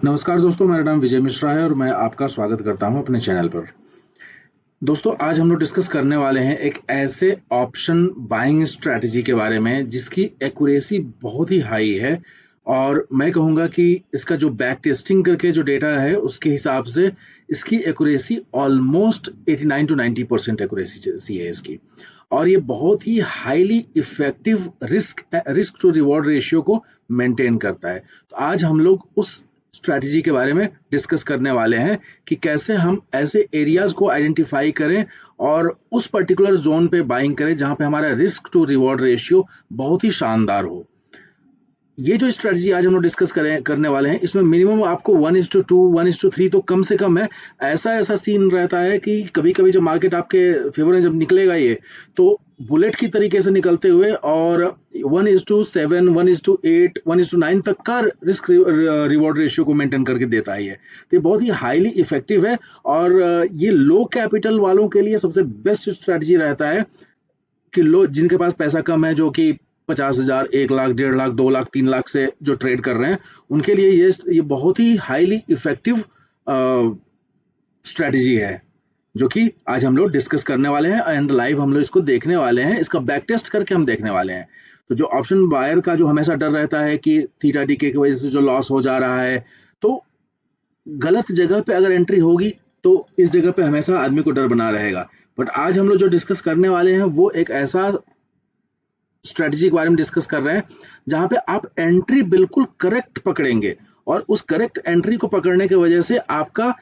नमस्कार दोस्तों, मेरा नाम विजय मिश्रा है और मैं आपका स्वागत करता हूं अपने चैनल पर। दोस्तों, आज हम लोग डिस्कस करने वाले हैं एक ऐसे ऑप्शन बाइंग स्ट्रैटेजी के बारे में जिसकी एक्यूरेसी बहुत ही हाई है और मैं कहूँगा कि इसका जो बैक टेस्टिंग करके जो डेटा है उसके हिसाब से इसकी एक्यूरेसी ऑलमोस्ट 89 to 90% एक्यूरेसी है इसकी। और ये बहुत ही highly effective risk to reward ratio को मेंटेन करता है। तो आज हम लोग उस स्ट्रैटेजी के बारे में डिस्कस करने वाले हैं कि कैसे हम ऐसे एरियाज को आइडेंटिफाई करें और उस पर्टिकुलर जोन पे बाइंग करें जहां पे हमारा रिस्क टू रिवॉर्ड रेशियो बहुत ही शानदार हो। ये जो स्ट्रेटजी आज हम लोग डिस्कस करने वाले हैं इसमें मिनिमम आपको 1:2 1:3 तो कम से कम है। ऐसा सीन रहता है कि कभी कभी जब मार्केट आपके फेवर में जब निकलेगा ये तो बुलेट की तरीके से निकलते हुए और 1:7 1:8 1:9 तक का रिस्क रिवॉर्ड रेशियो को मेंटेन करके देता है ये। तो ये बहुत ही हाईली इफेक्टिव है और ये लो कैपिटल वालों के लिए सबसे बेस्ट स्ट्रेटजी रहता है कि लो जिनके पास पैसा कम है, जो कि 50,000 1 लाख 1.5 लाख 2 लाख 3 लाख से जो ट्रेड कर रहे हैं उनके लिए ये बहुत ही हाईली इफेक्टिव स्ट्रेटजी है जो कि आज हम लोग डिस्कस करने वाले हैं एंड लाइव हम लोग इसको देखने वाले हैं। इसका बैक टेस्ट करके हम देखने वाले हैं। तो जो ऑप्शन बायर का जो हमेशा डर रहता है कि थीटा डीके की वजह से जो लॉस हो जा रहा है, तो गलत जगह पे अगर एंट्री होगी तो इस जगह पे हमेशा आदमी को डर बना रहेगा। बट आज हम लोग जो डिस्कस करने वाले हैं वो एक ऐसा स्ट्रेटजी के बारे में डिस्कस कर रहे हैं जहां पे आप एंट्री बिल्कुल करेक्ट पकड़ेंगे और उस करेक्ट एंट्री को पकड़ने की वजह से आपका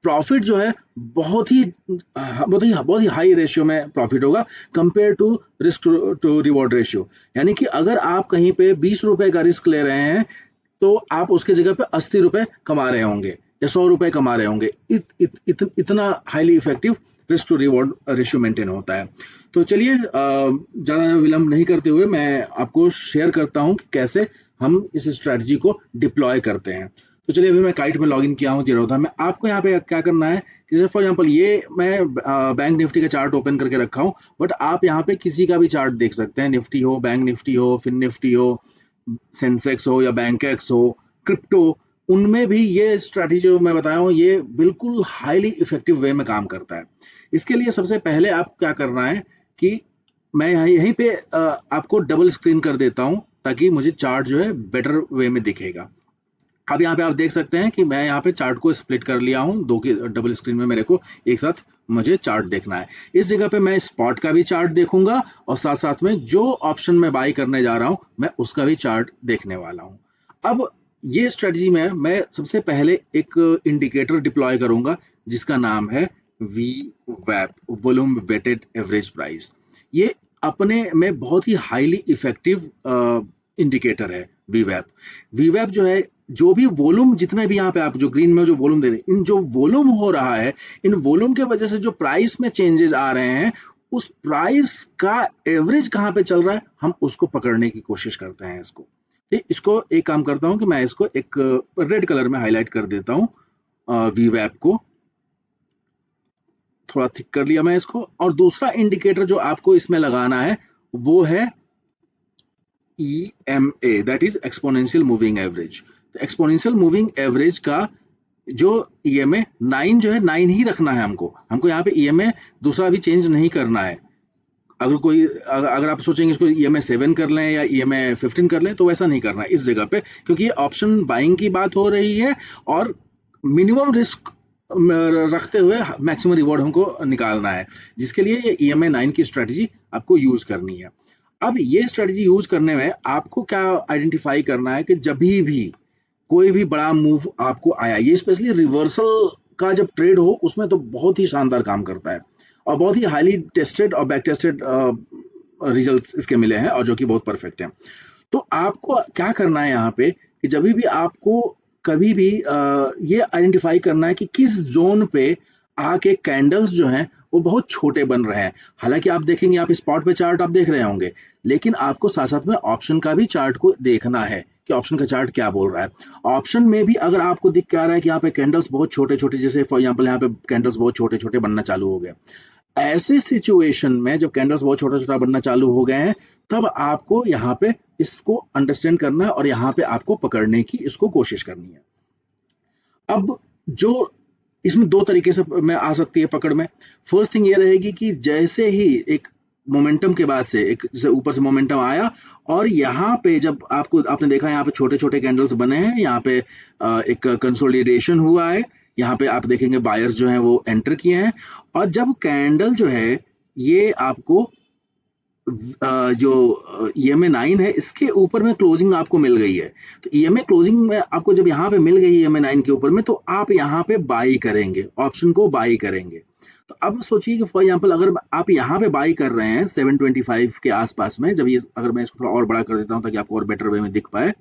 प्रॉफिट जो है बहुत ही हाई रेशियो में प्रॉफिट होगा compare to risk to reward ratio. यानी कि अगर आप कहीं पे 20 रुपए का रिस्क ले रहे हैं तो आप उसके जगह पे 80 रुपए कमा रहे होंगे या 100 रुपए कमा रहे होंगे। इतना highly effective risk to reward ratio maintain होता है। तो चलिए ज़्यादा विलंब नहीं करते हुए मैं आपको शेयर करता हूं कि कैसे हम इस स्ट्रैटेजी को डिप्लॉय करते हैं। तो चलिए, अभी मैं काइट में लॉगिन किया हूँ जीरोधा में। आपको यहाँ पे क्या करना है कि जैसे फॉर एग्जांपल ये मैं बैंक निफ्टी का चार्ट ओपन करके रखा हूँ, बट आप यहाँ पे किसी का भी चार्ट देख सकते हैं। निफ्टी हो, बैंक निफ्टी हो, फिन निफ्टी हो, सेंसेक्स हो या बैंक एक्स हो, क्रिप्टो, उनमें भी ये स्ट्रैटेजी जो मैं बताया हूँ ये बिल्कुल हाईली इफेक्टिव वे में काम करता है। इसके लिए सबसे पहले आप क्या करना है कि मैं यहीं पे आपको डबल स्क्रीन कर देता हूं ताकि मुझे चार्ट जो है बेटर वे में दिखेगा। अब यहाँ पे आप देख सकते हैं कि मैं यहाँ पे चार्ट को स्प्लिट कर लिया हूँ दो की डबल स्क्रीन में। मेरे को एक साथ मुझे चार्ट देखना है। इस जगह पे मैं स्पॉट का भी चार्ट देखूंगा और साथ साथ में जो ऑप्शन में बाई करने जा रहा हूँ मैं उसका भी चार्ट देखने वाला हूँ। अब ये स्ट्रेटजी में मैं सबसे पहले एक इंडिकेटर डिप्लॉय करूंगा जिसका नाम है VWAP, volume weighted average price. ये अपने में बहुत ही हाईली इफेक्टिव इंडिकेटर है VWAP। VWAP जो है, जो भी वॉल्यूम, जितने भी यहाँ पे आप जो ग्रीन में जो वॉल्यूम दे रहे हैं, इन जो वॉल्यूम हो रहा है, इन वॉल्यूम के वजह से जो प्राइस में चेंजेस आ रहे हैं उस प्राइस का एवरेज कहाँ पे चल रहा है हम उसको पकड़ने की कोशिश करते हैं। इसको एक काम करता हूं कि मैं इसको एक रेड कलर में हाईलाइट कर देता हूं। VWAP को थोड़ा थिक कर लिया मैं इसको। और दूसरा इंडिकेटर जो आपको इसमें लगाना है वो है EMA, that is exponential moving average. तो एक्सपोनेंशियल मूविंग एवरेज का जो EMA 9 जो है 9 ही रखना है हमको यहाँ पे EMA दूसरा भी चेंज नहीं करना है। अगर आप सोचेंगे इसको EMA 7 कर लें या EMA 15 कर लें तो वैसा नहीं करना है इस जगह पे, क्योंकि ऑप्शन बाइंग की बात हो रही है और मिनिमम रिस्क रखते हुए मैक्सिमम रिवॉर्ड हमको निकालना है, जिसके लिए ये EMA 9 की स्ट्रेटजी आपको यूज करनी है। अब ये स्ट्रेटजी यूज करने में आपको क्या आइडेंटिफाई करना है कि जब भी कोई भी बड़ा मूव आपको आया, ये स्पेशली रिवर्सल का जब ट्रेड हो उसमें तो बहुत ही शानदार काम करता है और बहुत ही हाईली टेस्टेड और बैक टेस्टेड रिजल्ट्स इसके मिले हैं और जो कि बहुत परफेक्ट हैं। तो आपको क्या करना है यहाँ पे कि जब भी आपको कभी भी ये आइडेंटिफाई करना है कि किस जोन पे आके कैंडल्स जो हैं वो बहुत छोटे बन रहे हैं। हालांकि आप देखेंगे, आप स्पॉट पे चार्ट आप देख रहे होंगे, लेकिन आपको साथ साथ में ऑप्शन का भी चार्ट को देखना है कि ऑप्शन का चार्ट क्या बोल रहा है। ऑप्शन में भी अगर आपको दिख क्या रहा है कि यहाँ पे कैंडल्स बहुत छोटे छोटे, जैसे फॉर एग्जांपल यहाँ पे कैंडल्स बहुत छोटे छोटे बनना चालू हो गए, ऐसी सिचुएशन में जब कैंडल्स बहुत छोटा छोटा बनना चालू हो गए हैं तब आपको यहाँ पे इसको अंडरस्टैंड करना है और यहाँ पे आपको पकड़ने की इसको कोशिश करनी है। अब जो इसमें दो तरीके से मैं आ सकती है पकड़ में। फर्स्ट थिंग ये रहेगी कि जैसे ही एक मोमेंटम के बाद से एक जैसे ऊपर से मोमेंटम आया और यहाँ पे जब आपने देखा यहाँ पे छोटे छोटे कैंडल्स बने हैं, यहाँ पे एक कंसोलिडेशन हुआ है, यहाँ पे आप देखेंगे बायर्स जो हैं वो एंटर किए हैं, और जब कैंडल जो है ये आपको जो ईएमए 9 है इसके ऊपर में क्लोजिंग आपको मिल गई है, तो ईएमए क्लोजिंग में आपको जब यहाँ पे मिल गई ईएमए 9 के ऊपर में, तो आप यहाँ पे बाई करेंगे, ऑप्शन को बाई करेंगे। तो अब सोचिए कि फॉर एग्जांपल अगर आप यहाँ पे बाई कर रहे हैं 725 के आसपास में, जब ये अगर मैं इसको थोड़ा और बड़ा कर देता हूँ ताकि आपको और बेटर वे में दिख पाए,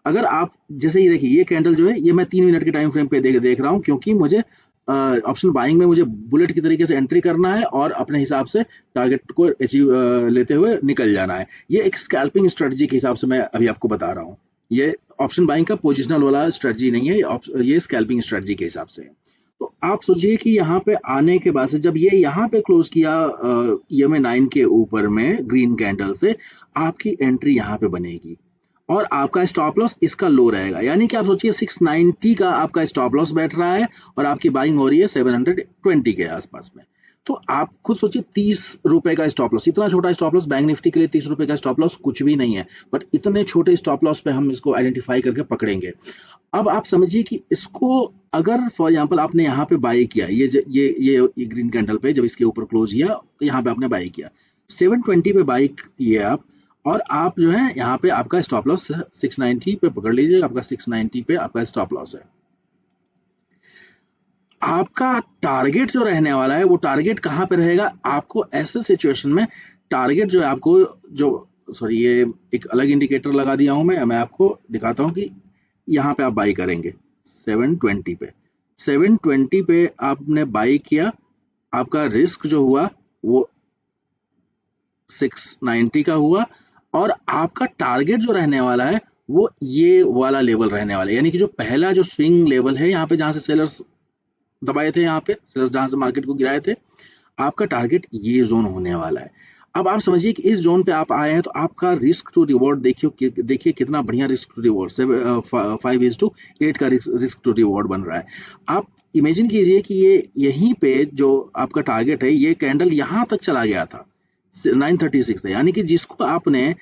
अगर आप जैसे ये देखिए ये कैंडल जो है ये मैं 3 मिनट के टाइम फ्रेम पे देख रहा हूँ, क्योंकि मुझे ऑप्शन बाइंग में मुझे बुलेट की तरीके से एंट्री करना है और अपने हिसाब से टारगेट को अचीव लेते हुए निकल जाना है। ये एक स्कैल्पिंग स्ट्रेटजी के हिसाब से मैं अभी आपको बता रहा हूँ। ये ऑप्शन बाइंग का पोजिशनल वाला स्ट्रेटजी नहीं है, ये स्कैल्पिंग स्ट्रेटजी के हिसाब से है। तो आप सोचिए कि यहाँ पे आने के बाद से जब ये यहाँ पे क्लोज किया ईएमए 9 के ऊपर में ग्रीन कैंडल से, आपकी एंट्री यहाँ पे बनेगी और आपका स्टॉप लॉस इसका लो रहेगा, यानी कि आप सोचिए 690 का आपका स्टॉप लॉस बैठ रहा है और आपकी बाइंग हो रही है 720 के आसपास में। तो आप खुद सोचिए 30 रुपए का स्टॉप लॉस, इतना छोटा स्टॉप लॉस बैंक निफ्टी के लिए 30 रुपए का स्टॉप लॉस कुछ भी नहीं है, बट इतने छोटे स्टॉप लॉस पे हम इसको आइडेंटिफाई करके पकड़ेंगे। अब आप समझिए कि इसको अगर फॉर एग्जांपल आपने यहाँ पे बाई किया, ये ग्रीन कैंडल पे जब इसके ऊपर क्लोज किया तो यहाँ पे आपने बाई किया 720 पे बाई किए आप, और आप जो है यहाँ पे आपका स्टॉप लॉस 690 पे पकड़ लीजिए, आपका 690 पे आपका स्टॉप लॉस है। आपका टारगेट जो रहने वाला है वो टारगेट कहाँ पे रहेगा, आपको ऐसे सिचुएशन में टारगेट जो है आपको जो सॉरी ये एक अलग इंडिकेटर लगा दिया हूं मैं आपको दिखाता हूं कि यहाँ पे आप बाई करेंगे 720 पे, 720 पे आपने बाई किया, आपका रिस्क जो हुआ वो 690 का हुआ, और आपका टारगेट जो रहने वाला है वो ये वाला लेवल रहने वाला है, यानी कि जो पहला जो स्विंग लेवल है यहाँ पे जहां से सेलर्स दबाए थे, यहाँ पे सेलर्स जहां से मार्केट को गिराए थे, आपका टारगेट ये जोन होने वाला है। अब आप समझिए कि इस जोन पे आप आए हैं तो आपका रिस्क टू रिवॉर्ड देखिए कितना बढ़िया रिस्क टू रिवॉर्ड 5:8 का रिस्क टू रिवॉर्ड बन रहा है। आप इमेजिन कीजिए कि ये यहीं पे जो आपका टारगेट है ये कैंडल यहाँ तक चला गया था 936 था, यानी कि जिसको आपने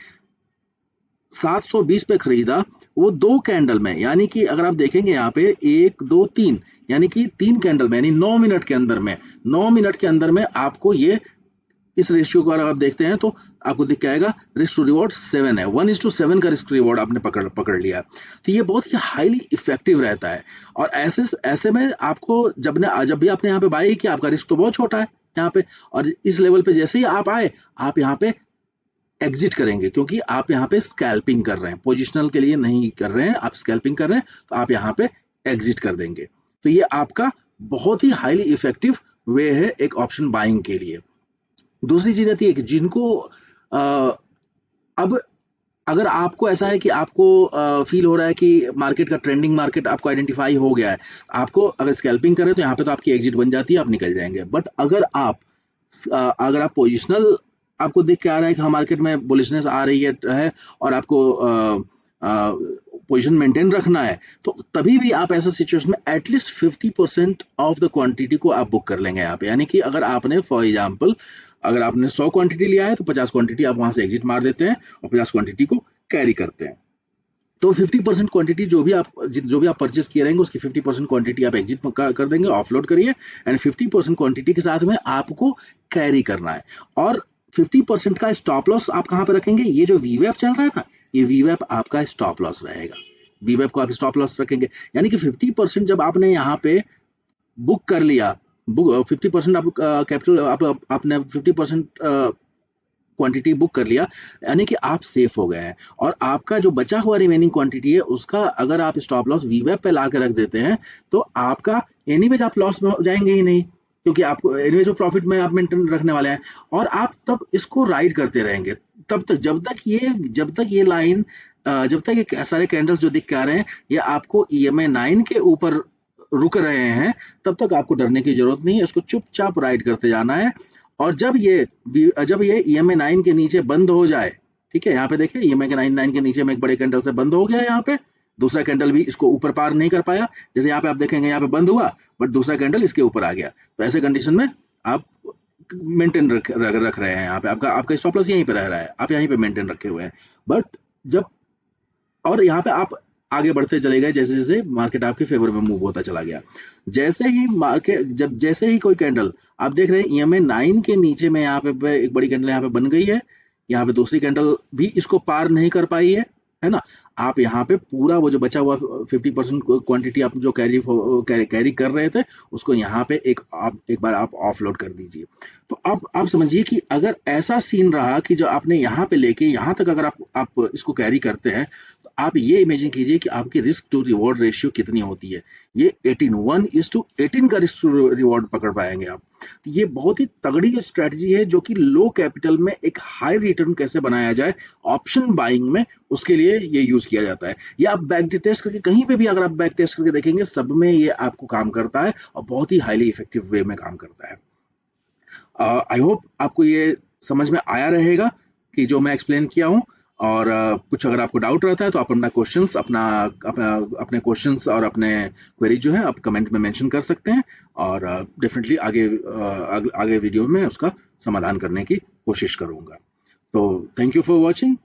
720 पे खरीदा वो दो कैंडल में, यानी कि अगर आप देखेंगे यहाँ पे 1 2 3, यानी कि 3 कैंडल में, यानी 9 मिनट के अंदर में, 9 मिनट के अंदर में आपको ये इस रेशियो को अगर आप देखते हैं तो आपको दिख के आएगा रिस्क टू रिवॉर्ड 7 है, 1:7 का रिस्क टू रिवॉर्ड आपने पकड़ लिया। तो ये बहुत ही हाईली इफेक्टिव रहता है, और ऐसे में आपको जब भी आपने यहाँ पे बाई किया आपका रिस्क तो बहुत छोटा है यहाँ पे, और इस लेवल पे जैसे ही आप आए आप यहाँ पे एग्जिट करेंगे, क्योंकि आप यहाँ पे स्कैल्पिंग कर रहे हैं, पोजिशनल के लिए नहीं कर रहे हैं, आप स्कैल्पिंग कर रहे हैं, तो आप यहाँ पे एग्जिट कर देंगे। तो ये आपका बहुत ही हाईली इफेक्टिव वे है एक ऑप्शन बाइंग के लिए। दूसरी चीज रहती है कि जिनको अब अगर आपको ऐसा है कि आपको फील हो रहा है कि मार्केट का ट्रेंडिंग मार्केट आपको आइडेंटिफाई हो गया है, आपको अगर स्कैल्पिंग करें तो यहाँ पे तो आपकी एग्जिट बन जाती है, आप निकल जाएंगे। बट अगर आप पोजिशनल आपको देख के आ रहा है कि हाँ मार्केट में बुलिशनेस आ रही है और आपको पोजीशन मेंटेन रखना है, तो तभी भी आप ऐसा सिचुएशन में एटलीस्ट 50% ऑफ द क्वांटिटी को आप बुक कर लेंगे यहाँ पे, यानी कि अगर आपने फॉर एग्जांपल अगर आपने 100 क्वांटिटी लिया है तो 50 क्वांटिटी आप वहां से एग्जिट मार देते हैं और 50 क्वांटिटी को कैरी करते हैं। तो 50% क्वांटिटी जो भी आप परचेस किए रहेंगे उसकी 50% क्वांटिटी आप एग्जिट कर देंगे, ऑफलोड करिए, एंड 50% क्वांटिटी के साथ में आपको कैरी करना है। और 50% का स्टॉप लॉस आप कहां पे रखेंगे, ये जो वीवैप चल रहा है ना, ये वीवैप आपका स्टॉप लॉस रहेगा, वीवैप को आप स्टॉप लॉस रखेंगे, यानी कि 50% जब आपने यहाँ पे बुक कर लिया, 50% आप कैपिटल आपने 50% क्वांटिटी बुक कर लिया, यानी कि आप सेफ हो गए हैं, और आपका जो बचा हुआ रिमेनिंग क्वांटिटी है उसका अगर आप स्टॉप लॉस वीवैप पे ला के रख देते हैं तो आपका एनीवेज आप लॉस में जाएंगे ही नहीं, क्योंकि आपको एनीवेज प्रॉफिट में आप मेंटेन रखने वाले हैं, और आप तब इसको राइड करते रहेंगे तब तक जब तक ये लाइन जब तक ये सारे कैंडल्स जो दिख के आ रहे हैं ये आपको ईएमए 9 के ऊपर रुक रहे हैं, तब तक आपको डरने की जरूरत नहीं है, इसको चुपचाप राइड करते जाना है। और जब ये ईएमए 9 के नीचे बंद हो जाए, ठीक है, यहाँ पे देखिए ईएमए के 9 के नीचे में एक बड़े कैंडल से बंद हो गया यहाँ पे, दूसरा कैंडल भी इसको ऊपर पार नहीं कर पाया, जैसे यहाँ पे आप देखेंगे यहाँ पे बंद हुआ बट दूसरा कैंडल इसके ऊपर आ गया, तो ऐसे कंडीशन में आप मेंटेन रख रहे हैं, यहाँ पे आपका आपका स्टॉप लॉस यहीं पे रह रहा है, आप यहीं पे मेंटेन रखे हुए हैं। बट जब और यहाँ पे आप आगे बढ़ते चले गए, जैसे जैसे मार्केट आपके फेवर में मूव होता चला गया, जैसे ही मार्केट जैसे ही कोई कैंडल आप देख रहे हैं EMA 9 के नीचे में यहाँ पे एक बड़ी कैंडल यहाँ पे बन गई है, यहाँ पे दूसरी कैंडल भी इसको पार नहीं कर पाई है ना, आप यहाँ पे पूरा वो जो बचा हुआ 50% क्वांटिटी आप जो कैरी कर रहे थे उसको यहाँ पे एक बार आप ऑफलोड कर दीजिए। तो आप समझिए कि अगर ऐसा सीन रहा कि जो आपने यहाँ पे लेके यहाँ तक अगर आप इसको कैरी करते हैं, तो आप ये इमेजिन कीजिए कि आपकी रिस्क टू रिवॉर्ड रेशियो कितनी होती है। ये 1:18 का रिस्क टू रिवॉर्ड पकड़ पाएंगे आप। तो ये बहुत ही तगड़ी स्ट्रेटजी है जो कि लो कैपिटल में एक हाई रिटर्न कैसे बनाया जाए ऑप्शन बाइंग में, उसके लिए ये यूज किया जाता है। ये आप बैक टेस्ट करके कहीं पे भी अगर आप बैक टेस्ट करके देखेंगे, सब में ये आपको काम करता है और बहुत ही हाईली इफेक्टिव वे में काम करता है। आई होप आपको ये समझ में आया रहेगा कि जो मैं एक्सप्लेन किया हूँ, और कुछ अगर आपको डाउट रहता है तो आप अपना क्वेश्चंस अपने क्वेश्चंस और अपने क्वेरी जो है आप कमेंट में मेंशन कर सकते हैं, और डेफिनेटली आगे वीडियो में उसका समाधान करने की कोशिश करूंगा। तो थैंक यू फॉर वॉचिंग।